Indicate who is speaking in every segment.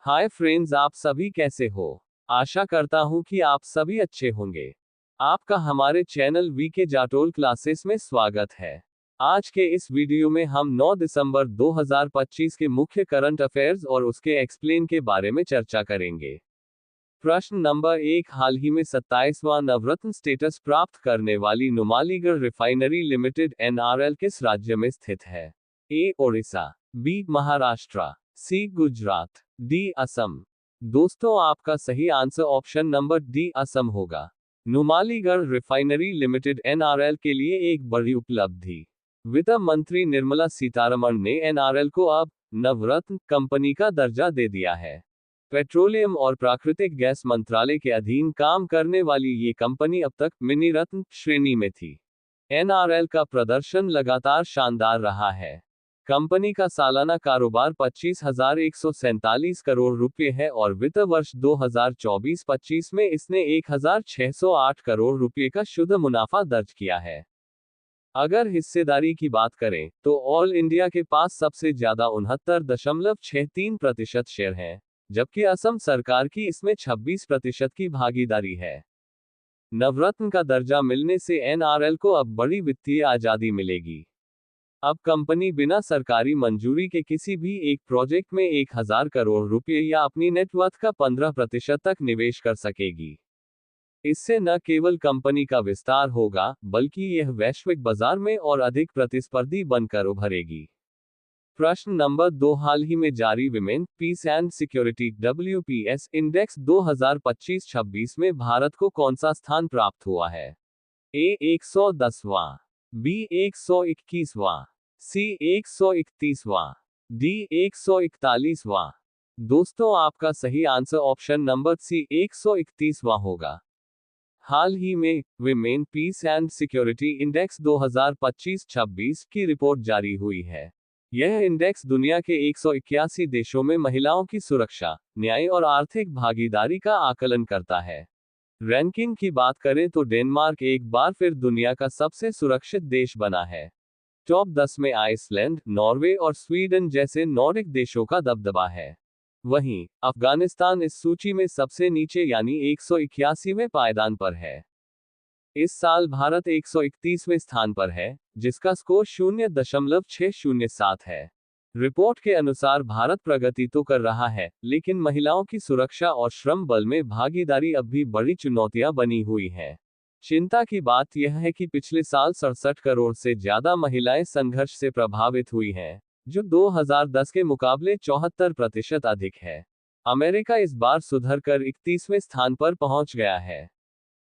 Speaker 1: Hi friends, आप सभी कैसे हो। आशा करता हूँ कि आप सभी अच्छे होंगे। आपका हमारे चैनल वीके जाटोल क्लासेस में स्वागत है। आज के इस वीडियो में हम 9 दिसंबर 2025 के मुख्य करंट अफेयर्स और उसके एक्सप्लेन के बारे में चर्चा करेंगे। प्रश्न नंबर 1, हाल ही में 27वां नवरत्न स्टेटस प्राप्त करने वाली नुमालीगढ़ रिफाइनरी लिमिटेड एनआरएल किस राज्य में स्थित है? ए ओडिशा, बी महाराष्ट्र, सी गुजरात, डी असम। दोस्तों, आपका सही answer option number D Assam होगा। नुमालीगढ़ रिफाइनरी लिमिटेड एनआरएल के लिए एक बड़ी उपलब्धि। वित्त मंत्री निर्मला सीतारमण ने एनआरएल को अब नवरत्न कंपनी का दर्जा दे दिया है। पेट्रोलियम और प्राकृतिक गैस मंत्रालय के अधीन काम करने वाली ये कंपनी अब तक मिनी रत्न श्रेणी में थी। एनआरएल का प्रदर्शन लगातार शानदार रहा है। कंपनी का सालाना कारोबार 25,147 करोड़ रुपए है और वित्त वर्ष 2024-25 में इसने 1,608 करोड़ रुपए का शुद्ध मुनाफा दर्ज किया है। अगर हिस्सेदारी की बात करें तो ऑल इंडिया के पास सबसे ज्यादा 69.63% शेयर है, जबकि असम सरकार की इसमें 26% की भागीदारी है। नवरत्न का दर्जा मिलने से एनआरएल को अब बड़ी वित्तीय आजादी मिलेगी। अब कंपनी बिना सरकारी मंजूरी के किसी भी एक प्रोजेक्ट में 1,000 करोड़ रुपए या अपनी नेटवर्थ का 15% तक निवेश कर सकेगी। इससे न केवल कंपनी का विस्तार होगा, बल्कि यह वैश्विक बाजार में और अधिक प्रतिस्पर्धी बनकर उभरेगी। प्रश्न नंबर 2, हाल ही में जारी women peace and security WPS index 2025-26 में भारत को कौन सा स्थान प्राप्त हुआ है? ए 110वां, बी 121वां, सी 131वां, डी 141वां। दोस्तों, आपका सही आंसर ऑप्शन नंबर सी 131वां होगा। हाल ही में women peace and security index 2025-26 की रिपोर्ट जारी हुई है। यह इंडेक्स दुनिया के 181 देशों में महिलाओं की सुरक्षा, न्याय और आर्थिक भागीदारी का आकलन करता है। रैंकिंग की बात करें तो डेनमार्क एक बार फिर दुनिया का सबसे सुरक्षित देश बना है। टॉप 10 में आइसलैंड, नॉर्वे और स्वीडन जैसे नॉर्डिक देशों का दबदबा है। वहीं अफगानिस्तान इस सूची में सबसे नीचे यानी 181वें पायदान पर है। इस साल भारत 131वें स्थान पर है, जिसका स्कोर 0.607 है। रिपोर्ट के अनुसार भारत प्रगति तो कर रहा है, लेकिन महिलाओं की सुरक्षा और श्रम बल में भागीदारी अब भी बड़ी चुनौतियां बनी हुई हैं। चिंता की बात यह है कि पिछले साल 67 करोड़ से ज्यादा महिलाएं संघर्ष से प्रभावित हुई हैं, जो 2010 के मुकाबले 74% अधिक है। अमेरिका इस बार सुधरकर 31वें स्थान पर पहुंच गया है।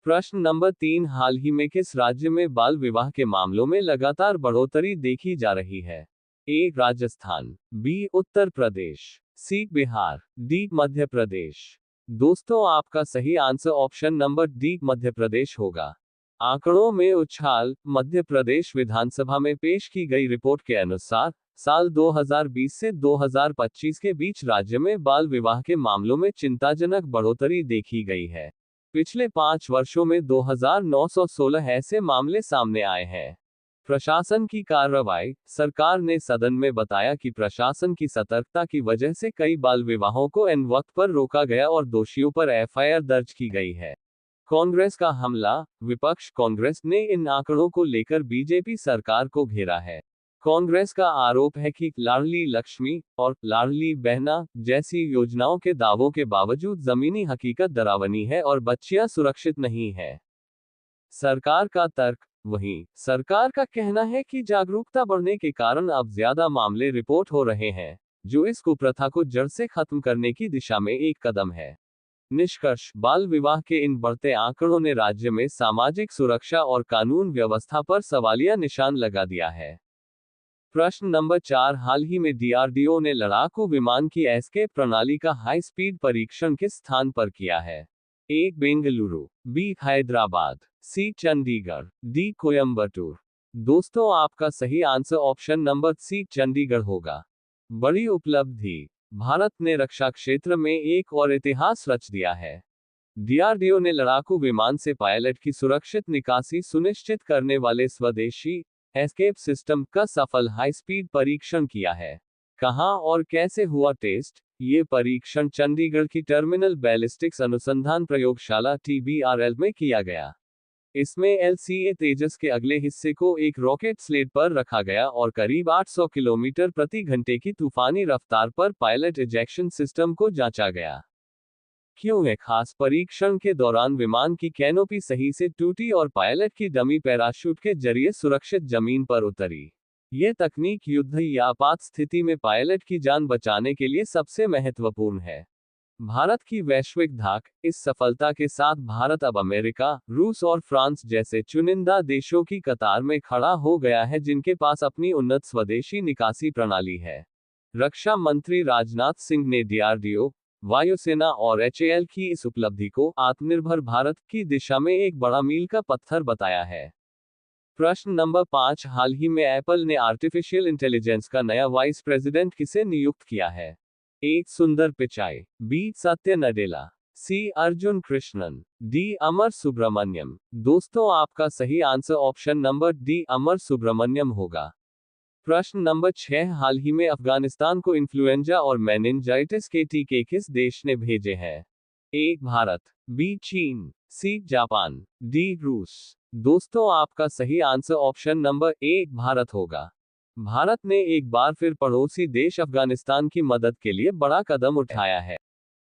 Speaker 1: प्रश्न नंबर 3, हाल ही में किस राज्य में बाल विवाह के मामलों में लगातार बढ़ोतरी देखी जा रही है? ए राजस्थान, बी उत्तर प्रदेश, सी बिहार, डी मध्य प्रदेश। दोस्तों, आपका सही answer option number D Madhya Pradesh होगा। आंकड़ों में उछाल। मध्य प्रदेश विधानसभा में पेश की गई रिपोर्ट के अनुसार साल 2020 से 2025 के बीच राज्य में बाल विवाह के मामलों में चिंताजनक बढ़ोतरी देखी गई है। पिछले 5 वर्षों में 2,916 ऐसे मामले सामने आए हैं। प्रशासन की कार्रवाई। सरकार ने सदन में बताया कि प्रशासन की सतर्कता की वजह से कई बाल विवाहों को एन वक्त पर रोका गया और दोषियों पर एफआईआर दर्ज की गई है। कांग्रेस का हमला। विपक्ष कांग्रेस ने इन आंकड़ों को लेकर बीजेपी सरकार को घेरा है। कांग्रेस का आरोप है कि लाडली लक्ष्मी और लाडली बहना जैसी योजनाओं के दावों के बावजूद जमीनी हकीकत डरावनी है और बच्चियां सुरक्षित नहीं है। सरकार का तर्क। वहीं सरकार का कहना है कि जागरूकता बढ़ने के कारण अब ज्यादा मामले रिपोर्ट हो रहे हैं, जो इस कुप्रथा को जड़ से खत्म करने की दिशा में एक कदम है। निष्कर्ष, बाल विवाह के इन बढ़ते आंकड़ों ने राज्य में सामाजिक सुरक्षा और कानून व्यवस्था पर सवालिया निशान लगा दिया है। प्रश्न नंबर 4, हाल ही में डीआरडीओ ने लड़ाकू विमान की एस्केप प्रणाली का हाई स्पीड परीक्षण किस स्थान पर किया है? A Bengaluru, B Hyderabad, C Chandigarh, D Coimbatore. दोस्तों, आपका सही answer option number C Chandigarh होगा। बड़ी उपलब्धि। भारत ने रक्षा क्षेत्र में एक और इतिहास रच दिया है। डीआरडीओ ने लड़ाकू विमान से पायलट की सुरक्षित निकासी सुनिश्चित करने वाले स्वदेशी एस्केप सिस्टम का सफल हाई स्पीड परीक्षण किया है। कहाँ और कैसे हुआ टेस्ट? ये परीक्षण चंडीगढ़ की टर्मिनल बैलिस्टिक्स अनुसंधान प्रयोगशाला TBRL में किया गया। इसमें LCA तेजस के अगले हिस्से को एक रॉकेट स्लेट पर रखा गया और करीब 800 किलोमीटर प्रति घंटे की तूफानी रफ्तार पर पायलट इजेक्शन सिस्टम को जांचा गया। क्यों है खास? परीक्षण के दौरान विमान की कैनोपी सही से टूटी और पायलट की डमी पैराशूट के जरिए सुरक्षित जमीन पर उतरी। यह तकनीक युद्ध या आपात स्थिति में पायलट की जान बचाने के लिए सबसे महत्वपूर्ण है। भारत की वैश्विक धाक। इस सफलता के साथ भारत अब अमेरिका, रूस और फ्रांस जैसे चुनिंदा देशों की कतार में खड़ा हो गया है जिनके पास अपनी उन्नत स्वदेशी निकासी प्रणाली है। रक्षा मंत्री राजनाथ सिंह ने DRDO, वायुसेना और HAL की इस उपलब्धि को आत्मनिर्भर भारत की दिशा में एक बड़ा मील का पत्थर बताया है। प्रश्न नंबर 5, हाल ही में एप्पल ने आर्टिफिशियल इंटेलिजेंस का नया वाइस प्रेसिडेंट किसे नियुक्त किया है? ए. सुंदर पिचाई, B. सत्य नडेला, C. अर्जुन कृष्णन, D. अमर सुब्रमण्यम। दोस्तों आपका सही आंसर ऑप्शन नंबर D. अमर सुब्रमण्यम होगा। प्रश्न नंबर 6, हाल ही में अफगानिस्तान को इन्फ्लुएंजा और मेनिंजाइटिस के टीके किस देश ने भेजे हैं? ए. भारत, B. चीन, C. Japan, D. रूस। दोस्तों आपका सही answer option number A. Bharat होगा। भारत ने एक बार फिर पड़ोसी देश अफगानिस्तान की मदद के लिए बड़ा कदम उठाया है।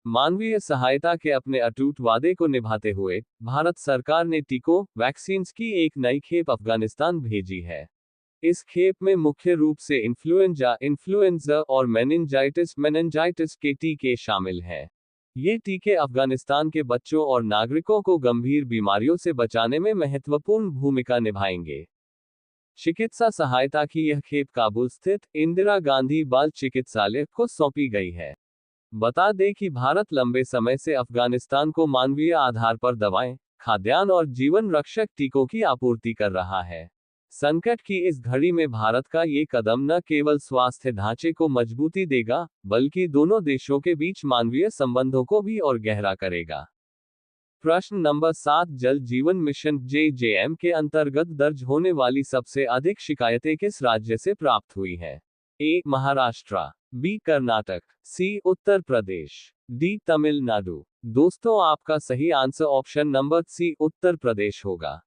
Speaker 1: मानवीय सहायता के अपने अटूट वादे को निभाते हुए भारत सरकार ने टीकों, वैक्सीन्स की एक नई खेप अफगानिस्तान भेजी है। इस खेप में मुख्य रूप से इन्फ्लुएंजा और मेनिंजाइटिस के टीके शामिल हैं। ये टीके अफगानिस्तान के बच्चों और नागरिकों को गंभीर बीमारियों से बचाने में महत्वपूर्ण भूमिका निभाएंगे। चिकित्सा सहायता की यह खेप काबुल स्थित इंदिरा गांधी बाल चिकित्सालय को सौंपी गई है। बता दें कि भारत लंबे समय से अफगानिस्तान को मानवीय आधार पर दवाएं, खाद्यान्न और जीवन रक्षक टीकों की आपूर्ति कर रहा है। संकट की इस घड़ी में भारत का ये कदम न केवल स्वास्थ्य ढांचे को मजबूती देगा, बल्कि दोनों देशों के बीच मानवीय संबंधों को भी और गहरा करेगा। प्रश्न नंबर 7, जल जीवन मिशन JJM के अंतर्गत दर्ज होने वाली सबसे अधिक शिकायतें किस राज्य से प्राप्त हुई हैं? ए. Maharashtra, B. Karnataka, C. Uttar Pradesh, D. Tamil Nadu. दोस्तों आपका सही answer option number C. Uttar Pradesh होगा।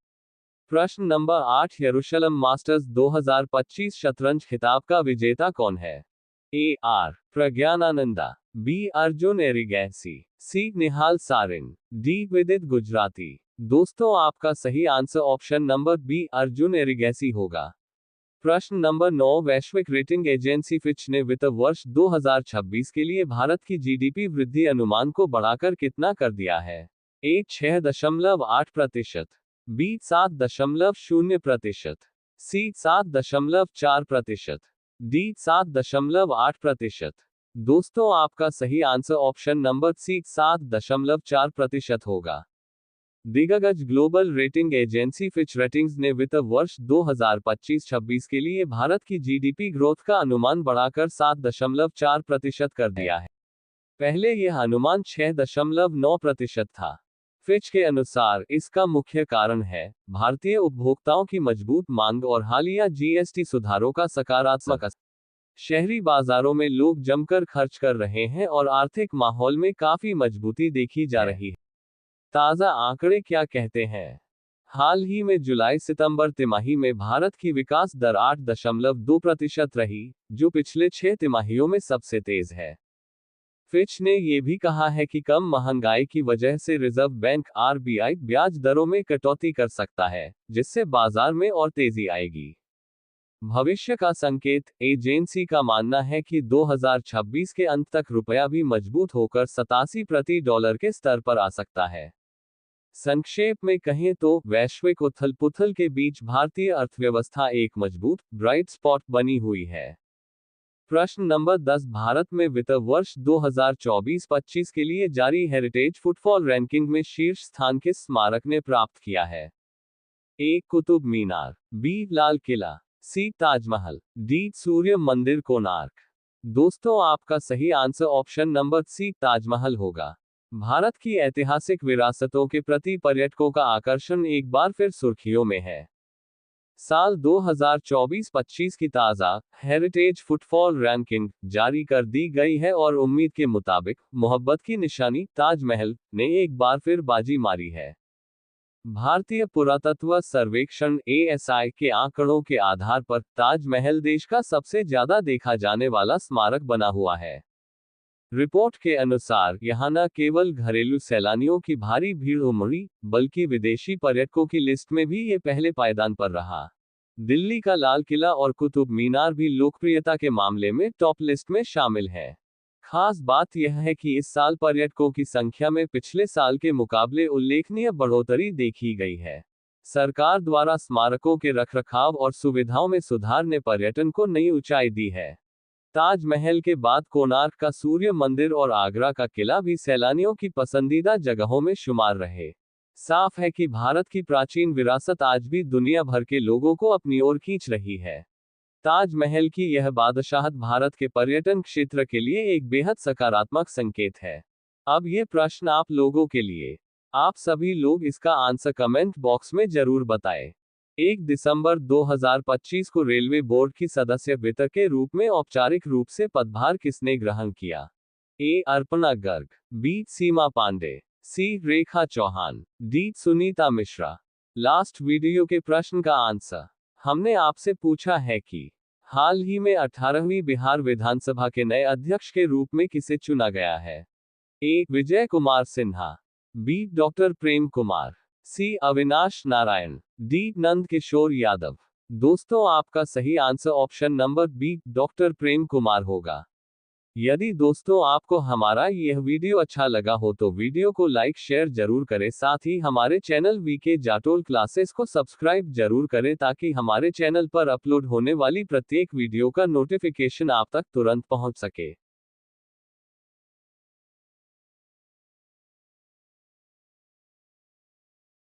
Speaker 1: प्रश्न नंबर 8, यरूशलेम मास्टर्स 2025 शतरंज खिताब का विजेता कौन है? A. R. प्रज्ञानानंदा, B. Arjun Erigaisi, C. Nihal Sareen, D. विदित गुजराती। दोस्तों आपका सही answer option number B. Arjun Erigaisi होगा। प्रश्न नंबर 9, वैश्विक रेटिंग एजेंसी फिच ने वित्त वर्ष 2026 के लिए भारत की GDP वृद्धि अनुमान को बढ़ाकर कितना कर दिया है? A. 6.8%, B. 7.0%, C. 7.4%, D. 7.8%। दोस्तों आपका सही आंसर ऑप्शन नंबर C. 7.4% होगा। दिग्गज global rating agency Fitch ratings ने वित्त वर्ष 2025-26 के लिए भारत की GDP ग्रोथ का अनुमान बढ़ाकर 7.4% कर दिया है। पहले यह अनुमान 6.9% था। फिच के अनुसार इसका मुख्य कारण है भारतीय उपभोक्ताओं की मजबूत मांग और हालिया GST सुधारों का सकारात्मक असर। शहरी बाजारों में लोग जमकर खर्च कर रहे हैं और आर्थिक माहौल में काफी मजबूती देखी जा रही है। ताजा आंकड़े क्या कहते हैं? हाल ही में जुलाई-सितंबर तिमाही में भारत की विकास दर 8.2% रही, जो पिछले 6 तिमाहियों में सबसे तेज है। फिच ने यह भी कहा है कि कम महंगाई की वजह से रिजर्व बैंक RBI ब्याज दरों में कटौती कर सकता है, जिससे बाजार में और तेजी आएगी। भविष्य का संकेत, एजेंसी का मानना है कि 2026 के अंत तक रुपया भी मजबूत होकर 87 प्रति डॉलर के स्तर पर आ सकता है। संक्षेप में कहें तो वैश्विक उथल-पुथल के बीच भारतीय अर्थव्यवस्था एक मजबूत, ब्राइट स्पॉट बनी हुई है। प्रश्न नंबर 10, भारत में वित्त वर्ष 2024-25 के लिए जारी हेरिटेज फुटफॉल रैंकिंग में शीर्ष स्थान किस स्मारक ने प्राप्त किया है? A. Qutub Minar, B. Lal Qila, C. Taj Mahal, D. सूर्य मंदिर कोणार्क। दोस्तों आपका सही answer option number C. Taj Mahal होगा। भारत की ऐतिहासिक विरासतों के प्रति पर्यटकों का आकर्षण एक बार फिर सुर्खियों में है। साल 2024-25 की ताज़ा हेरिटेज फुटफॉल रैंकिंग जारी कर दी गई है और उम्मीद के मुताबिक मोहब्बत की निशानी ताजमहल ने एक बार फिर बाजी मारी है। भारतीय पुरातत्व सर्वेक्षण ASI के आंकड़ों के आधार पर ताजमहल देश का सबसे ज्यादा देखा जाने वाला स्मारक बना हुआ है। रिपोर्ट के अनुसार यहां न केवल घरेलू सैलानियों की भारी भीड़ उमड़ी, बल्कि विदेशी पर्यटकों की लिस्ट में भी ये पहले पायदान पर रहा। दिल्ली का लाल किला और कुतुब मीनार भी लोकप्रियता के मामले में टॉप लिस्ट में शामिल है। खास बात यह है कि इस साल पर्यटकों की संख्या में पिछले साल के मुकाबले उल्लेखनीय बढ़ोतरी देखी गई है। सरकार द्वारा स्मारकों के रखरखाव और सुविधाओं में सुधार ने पर्यटन को नई ऊंचाई दी है। ताजमहल के बाद कोणार्क का सूर्य मंदिर और आगरा का किला भी सैलानियों की पसंदीदा जगहों में शुमार रहे। साफ है कि भारत की प्राचीन विरासत आज भी दुनिया भर के लोगों को अपनी ओर खींच रही है। ताजमहल की यह बादशाहत भारत के पर्यटन क्षेत्र के लिए एक बेहद सकारात्मक संकेत है। अब ये प्रश्न आप लोगों के लिए। आप सभी लोग इसका आंसर कमेंट बॉक्स में जरूर बताएं। 1 दिसंबर 2025 को रेलवे बोर्ड की सदस्य वित्त के रूप में औपचारिक रूप से पदभार किसने ग्रहण किया? A. Arpana Garg, B. Seema Pandey, C. Rekha Chauhan, D. Sunita Mishra. Last video के प्रश्न का आंसर हमने आपसे पूछा है कि हाल ही में 18वीं बिहार विधानसभा के नए अध्यक्ष के रूप में किसे चुना गया है? A. Vijay Kumar Sinha, B. Doctor Prem Kumar, C. Avinash Narayan, D. Nand Kishore Yadav. दोस्तों, आपका सही answer option number B. Doctor Prem Kumar होगा। यदि दोस्तों आपको हमारा यह वीडियो अच्छा लगा हो तो वीडियो को लाइक शेयर जरूर करें, साथ ही हमारे चैनल VK जाटोल क्लासेस को सब्सक्राइब जरूर करें ताकि हमारे चैनल पर अपलोड होने वाली प्रत्येक वीडियो का नोटिफिकेशन आप तक तुरंत पहुंच सके।